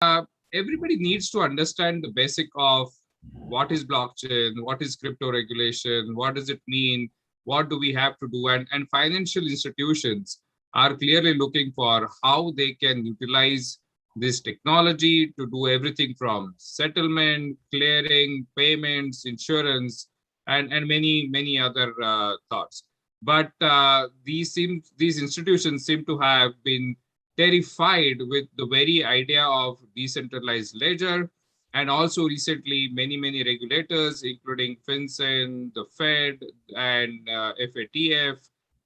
everybody needs to understand the basic of what is blockchain, what is crypto regulation, what does it mean, what do we have to do, and financial institutions are clearly looking for how they can utilize this technology to do everything from settlement, clearing, payments, insurance, and many other thoughts. But these institutions seem to have been terrified with the very idea of decentralized ledger. And also recently, many regulators, including FinCEN, the Fed, and FATF,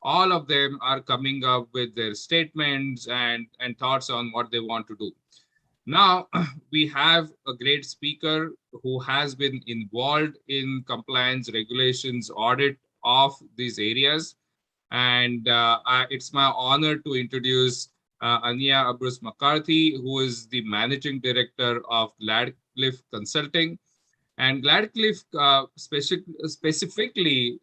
all of them are coming up with their statements and thoughts on what they want to do. Now, we have a great speaker who has been involved in compliance, regulations, audit of these areas. And it's my honor to introduce Ania Abrus McCarthy, who is the managing director of Gladcliffe Consulting. And Gladcliffe specifically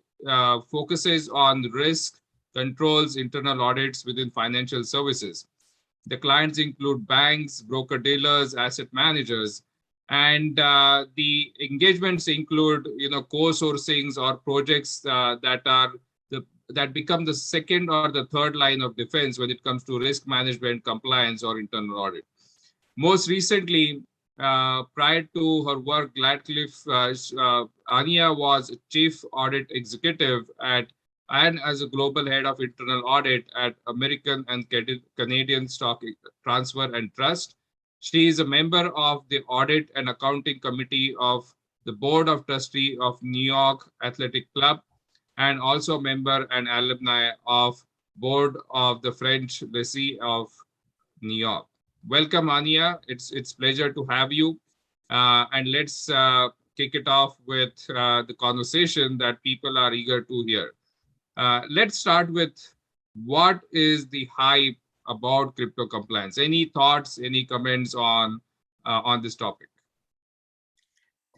focuses on risk controls, internal audits within financial services. The clients include banks, broker-dealers, asset managers, and the engagements include, co-sourcings or projects that become the second or the third line of defense when it comes to risk management, compliance, or internal audit. Most recently, prior to her work, Gladcliffe, Ania was chief audit executive and as a global head of internal audit at American and Canadian Stock Transfer and Trust. She is a member of the Audit and Accounting Committee of the Board of Trustees of New York Athletic Club, and also member and alumni of Board of the French Lycée of New York. Welcome, Ania. It's pleasure to have you. And let's kick it off with the conversation that people are eager to hear. Let's start with what is the hype about crypto compliance? Any thoughts, any comments on this topic?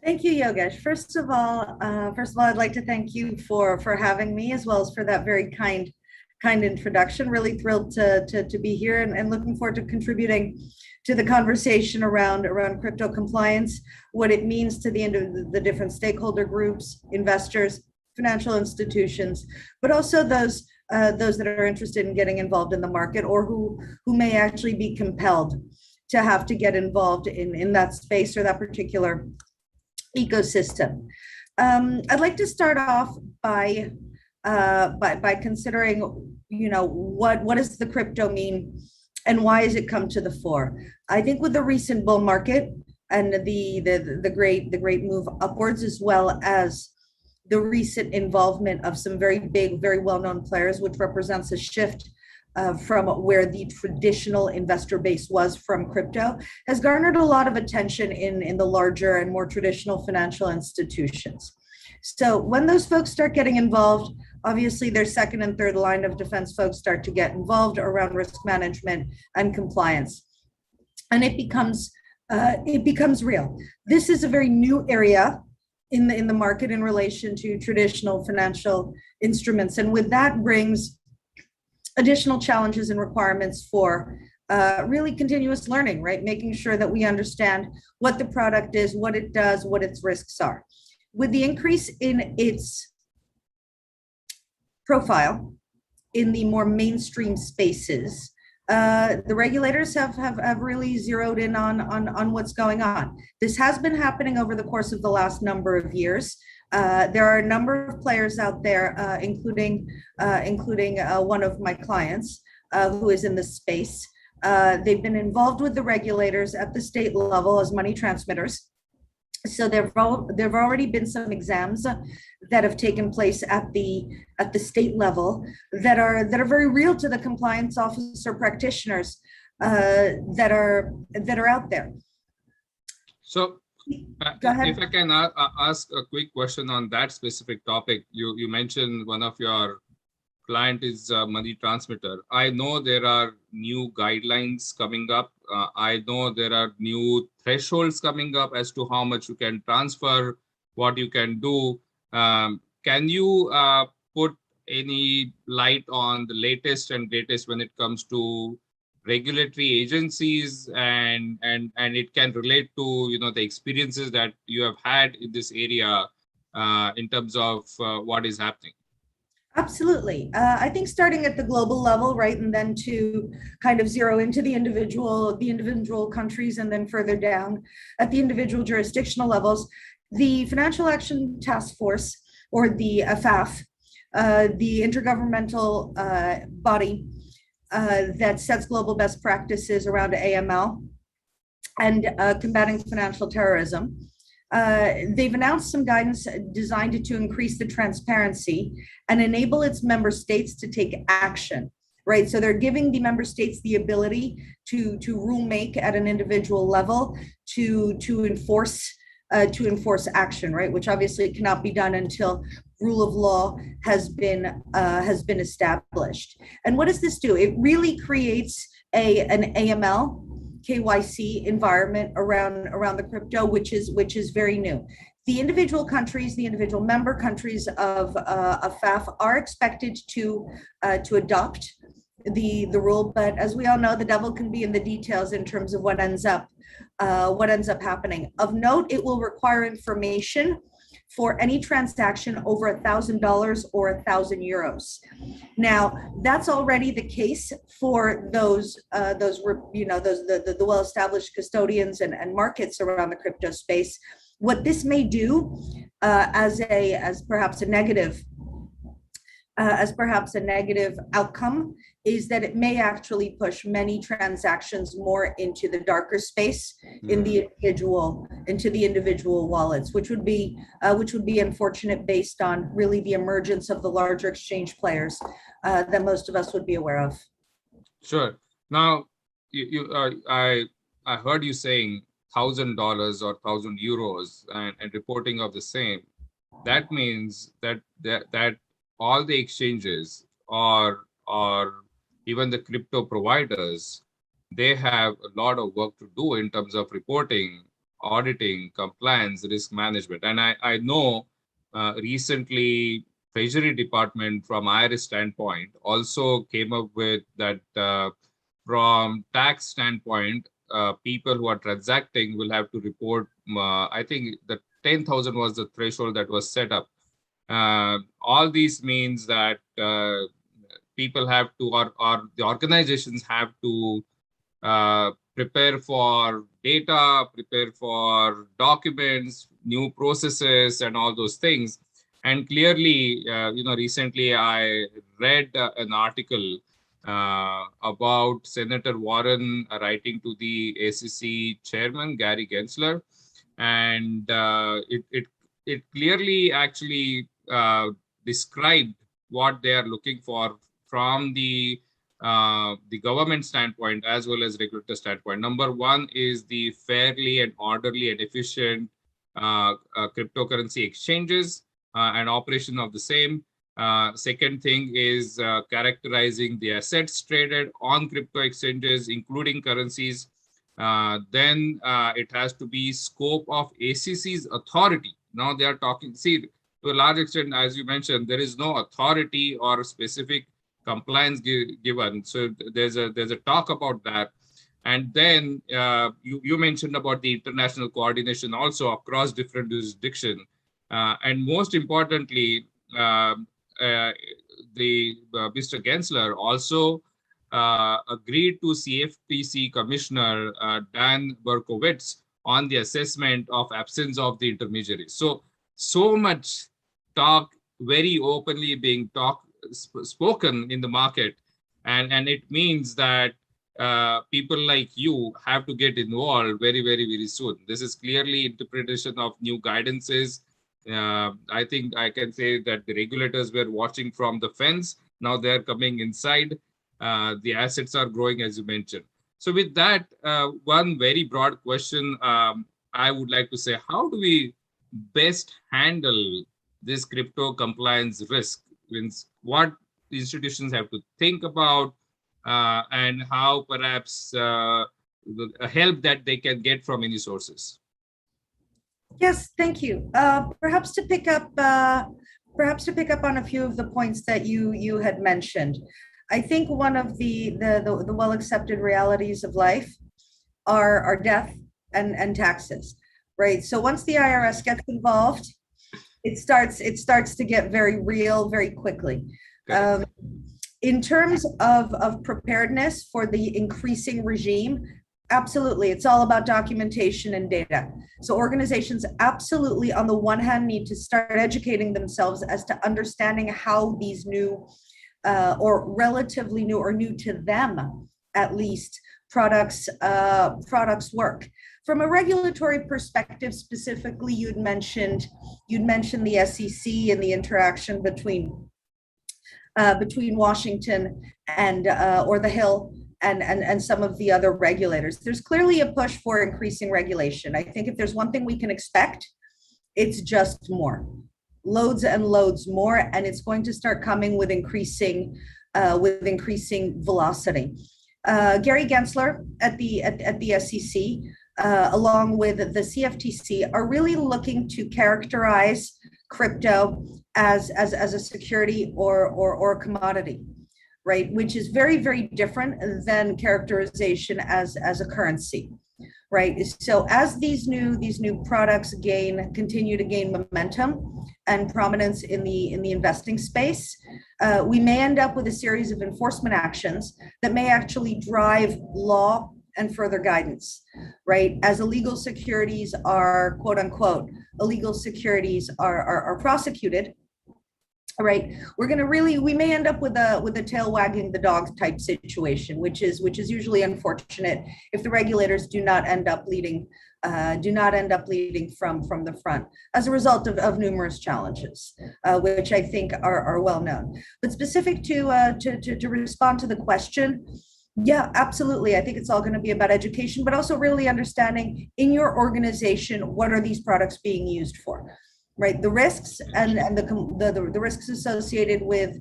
Thank you, Yogesh. First of all, I'd like to thank you for having me, as well as for that very kind introduction. Really thrilled to be here and looking forward to contributing to the conversation around crypto compliance, what it means to the different stakeholder groups, investors, financial institutions, but also those that are interested in getting involved in the market, or who may actually be compelled to have to get involved in that space or that particular ecosystem. I'd like to start off by considering, what does the crypto mean and why has it come to the fore? I think with the recent bull market and the great move upwards, as well as the recent involvement of some very big, very well-known players, which represents a shift from where the traditional investor base was from crypto, has garnered a lot of attention in the larger and more traditional financial institutions. So when those folks start getting involved, obviously their second and third line of defense folks start to get involved around risk management and compliance. And it becomes real. This is a very new area in the market in relation to traditional financial instruments. And with that brings additional challenges and requirements for really continuous learning, right? Making sure that we understand what the product is, what it does, what its risks are. With the increase in its profile in the more mainstream spaces, the regulators have really zeroed in on what's going on. This has been happening over the course of the last number of years. There are a number of players out there, including one of my clients who is in this space. They've been involved with the regulators at the state level as money transmitters. So there've already been some exams that have taken place at the state level that are very real to the compliance officer practitioners that are out there. So if I can ask a quick question on that specific topic, you mentioned one of your client is a money transmitter. I know there are new guidelines coming up. I know there are new thresholds coming up as to how much you can transfer, what you can do. Can you put any light on the latest and greatest when it comes to regulatory agencies, and it can relate to the experiences that you have had in this area in terms of what is happening. Absolutely. I think starting at the global level, right, and then to kind of zero into the individual countries, and then further down at the individual jurisdictional levels, the Financial Action Task Force, or the FAF, the intergovernmental body that sets global best practices around AML and combating financial terrorism. They've announced some guidance designed to increase the transparency and enable its member states to take action, right? So they're giving the member states the ability to rule make at an individual level to enforce action, right? Which obviously cannot be done until rule of law has been established. And what does this do? It really creates an AML KYC environment around the crypto, which is very new. The individual countries, the individual member countries of FAF are expected to adopt the rule, but as we all know, the devil can be in the details in terms of what ends up happening. Of note, it will require information for any transaction over $1,000 or 1,000 euros. Now, that's already the case for those the well-established custodians and markets around the crypto space. What this may do as perhaps a negative outcome is that it may actually push many transactions more into the darker space in the individual wallets, which would be unfortunate based on really the emergence of the larger exchange players that most of us would be aware of. Sure. Now, I heard you saying $1,000 or 1,000 euros and reporting of the same. That means that all the exchanges or even the crypto providers, they have a lot of work to do in terms of reporting, auditing, compliance, risk management. And I know recently Treasury Department from IRS standpoint also came up with that from tax standpoint, people who are transacting will have to report, I think the 10,000 was the threshold that was set up. All these means that people have to, or the organizations have to prepare for data, prepare for documents, new processes, and all those things. And clearly, recently I read an article about Senator Warren writing to the SEC chairman, Gary Gensler, and it clearly actually described what they are looking for from the government standpoint as well as regulator standpoint. Number one is the fairly and orderly and efficient cryptocurrency exchanges and operation of the same. Second thing is characterizing the assets traded on crypto exchanges, including currencies. Then it has to be scope of ACC's authority. Now they are talking, see, to a large extent, as you mentioned, there is no authority or specific compliance given. So there's a talk about that. And then you mentioned about the international coordination also across different jurisdictions. And most importantly, Mr. Gensler also agreed to CFTC Commissioner Dan Berkowitz on the assessment of absence of the intermediaries. So much talk, very openly being spoken in the market, and it means that people like you have to get involved very, very, very soon. This is clearly interpretation of new guidances. I think I can say that the regulators were watching from the fence. Now they're coming inside. The assets are growing, as you mentioned. So with that, one very broad question I would like to say, how do we best handle this crypto compliance risk? Means what institutions have to think about and how perhaps the help that they can get from any sources? Yes, thank you. Perhaps to pick up on a few of the points that you had mentioned. I think one of the well-accepted realities of life are death and taxes, right? So once the IRS gets involved, it starts to get very real very quickly. Correct. In terms of preparedness for the increasing regime, absolutely, it's all about documentation and data. So organizations absolutely, on the one hand, need to start educating themselves as to understanding how these new or relatively new or new to them, at least, products work. From a regulatory perspective, specifically, you'd mentioned the SEC and the interaction between Washington and or the Hill and some of the other regulators. There's clearly a push for increasing regulation. I think if there's one thing we can expect, it's just more, loads and loads more, and it's going to start coming with increasing velocity. Gary Gensler at the SEC, along with the CFTC, are really looking to characterize crypto as a security or a commodity, right? Which is very, very different than characterization as a currency, right? So as these new products continue to gain momentum and prominence in the investing space, we may end up with a series of enforcement actions that may actually drive law and further guidance, right? As illegal securities are, quote unquote, illegal securities are prosecuted, right? We may end up with a tail wagging the dog type situation, which is usually unfortunate if the regulators do not end up leading from the front as a result of numerous challenges, which I think are well known. But specific to respond to the question, yeah, absolutely. I think it's all going to be about education, but also really understanding in your organization, what are these products being used for, right? The risks and the risks associated with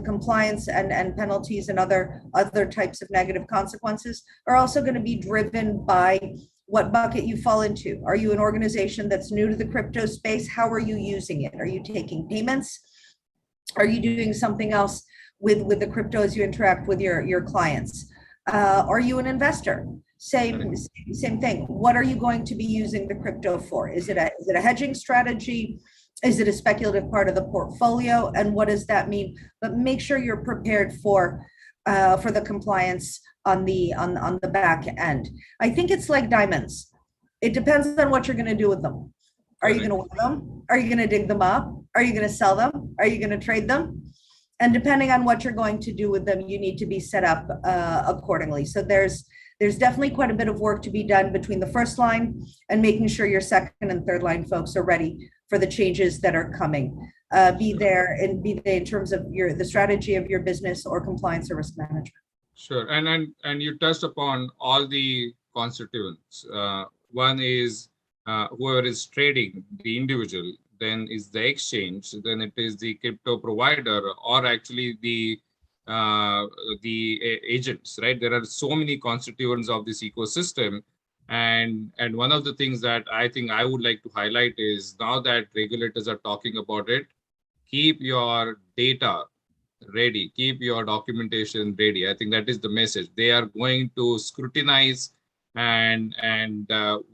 compliance and penalties and other types of negative consequences are also going to be driven by what bucket you fall into. Are you an organization that's new to the crypto space? How are you using it? Are you taking payments? Are you doing something else with the crypto as you interact with your clients? Are you an investor? Same thing. What are you going to be using the crypto for? Is it a hedging strategy? Is it a speculative part of the portfolio? And what does that mean? But make sure you're prepared for the compliance on the back end. I think it's like diamonds. It depends on what you're going to do with them. Are you going to wear them? Are you going to dig them up? Are you going to sell them? Are you going to trade them? And depending on what you're going to do with them, you need to be set up accordingly. So there's definitely quite a bit of work to be done between the first line and making sure your second and third line folks are ready for the changes that are coming. Be they in terms of the strategy of your business or compliance or risk management. Sure, and you touched upon all the constituents. One is whoever is trading, the individual, then is the exchange, then it is the crypto provider, or actually the agents, right? There are so many constituents of this ecosystem. And one of the things that I think I would like to highlight is, now that regulators are talking about it, keep your data ready, keep your documentation ready. I think that is the message. They are going to scrutinize and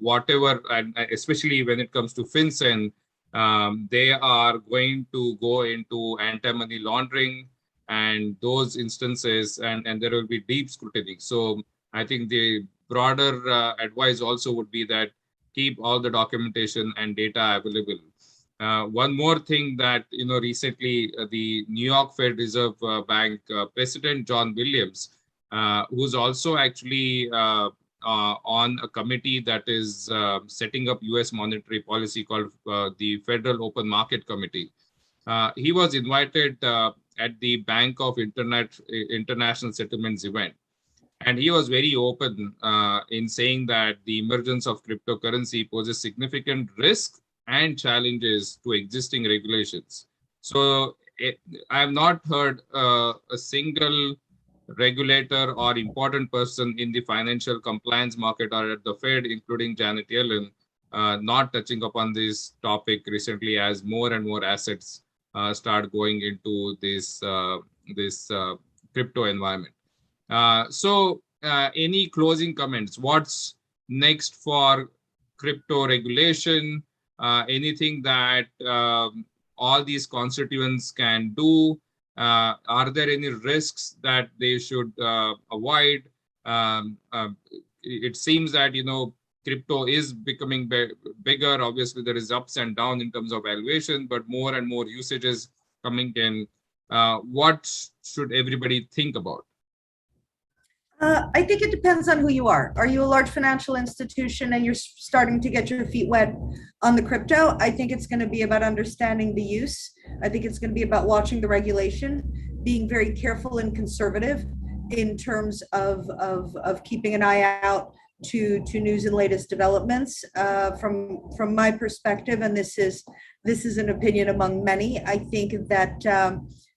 whatever, and especially when it comes to FinCEN, they are going to go into anti-money laundering and those instances, and there will be deep scrutiny. So I think the broader advice also would be that keep all the documentation and data available. One more thing that, recently the New York Fed Reserve Bank President John Williams, who's also actually on a committee that is setting up US monetary policy called the Federal Open Market Committee. He was invited at the Bank of International Settlements event. And he was very open in saying that the emergence of cryptocurrency poses significant risk and challenges to existing regulations. So I have not heard a single regulator or important person in the financial compliance market or at the Fed, including Janet Yellen, not touching upon this topic recently, as more and more assets start going into this crypto environment. Any closing comments? What's next for crypto regulation? Anything that all these constituents can do? Are there any risks that they should avoid? Um, uh, it seems that crypto is becoming bigger. Obviously, there is ups and downs in terms of valuation, but more and more usages coming in. What should everybody think about? I think it depends on who you are. Are you a large financial institution and you're starting to get your feet wet on the crypto? I think it's going to be about understanding the use. I think it's going to be about watching the regulation, being very careful and conservative in terms of keeping an eye out to news and latest developments. From my perspective, and this is an opinion among many, I think that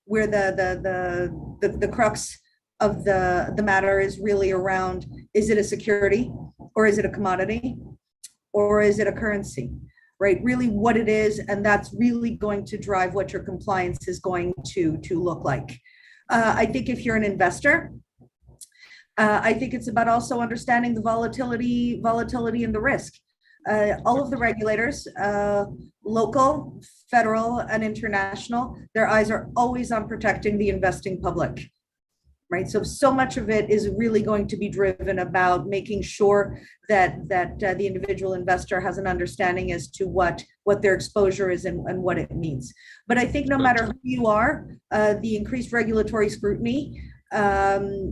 where the crux of the matter is really around, is it a security or is it a commodity or is it a currency, right? Really what it is, and that's really going to drive what your compliance is going to look like. I think if you're an investor, I think it's about also understanding the volatility and the risk. All of the regulators, local, federal, and international, their eyes are always on protecting the investing public. Right. So much of it is really going to be driven about making sure that the individual investor has an understanding as to what their exposure is and what it means. But I think no matter who you are, the increased regulatory scrutiny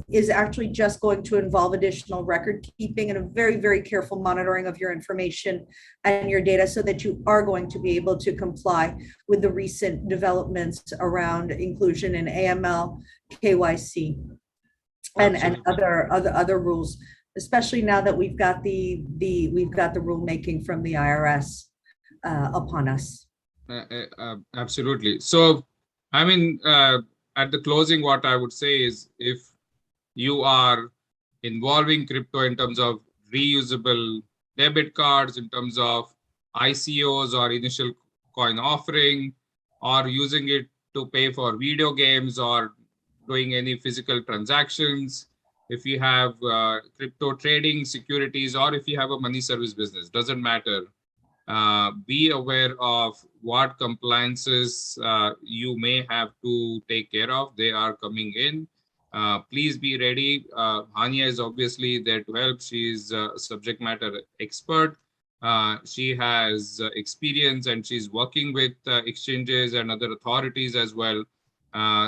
is actually just going to involve additional record keeping and a very, very careful monitoring of your information and your data so that you are going to be able to comply with the recent developments around inclusion in AML, KYC, and other rules, especially now that we've got the rulemaking from the IRS upon us. Absolutely. So, I mean, at the closing, what I would say is, if you are involving crypto in terms of reusable debit cards, in terms of ICOs or initial coin offering, or using it to pay for video games or doing any physical transactions, if you have crypto trading securities, or if you have a money service business, doesn't matter. Be aware of what compliances you may have to take care of. They are coming in. Please be ready. Hania is obviously there to help. She is a subject matter expert. She has experience and she's working with exchanges and other authorities as well.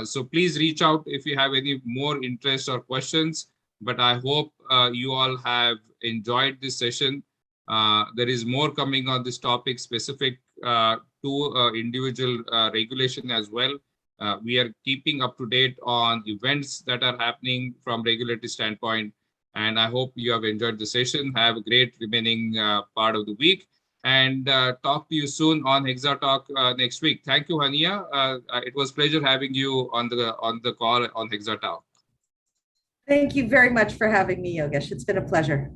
So please reach out if you have any more interest or questions. But I hope you all have enjoyed this session. There is more coming on this topic specific to individual regulation as well. We are keeping up to date on events that are happening from regulatory standpoint. And I hope you have enjoyed the session. Have a great remaining part of the week. And talk to you soon on HEXATalk next week. Thank you, Hania. It was a pleasure having you on the call on HEXATalk. Thank you very much for having me, Yogesh. It's been a pleasure.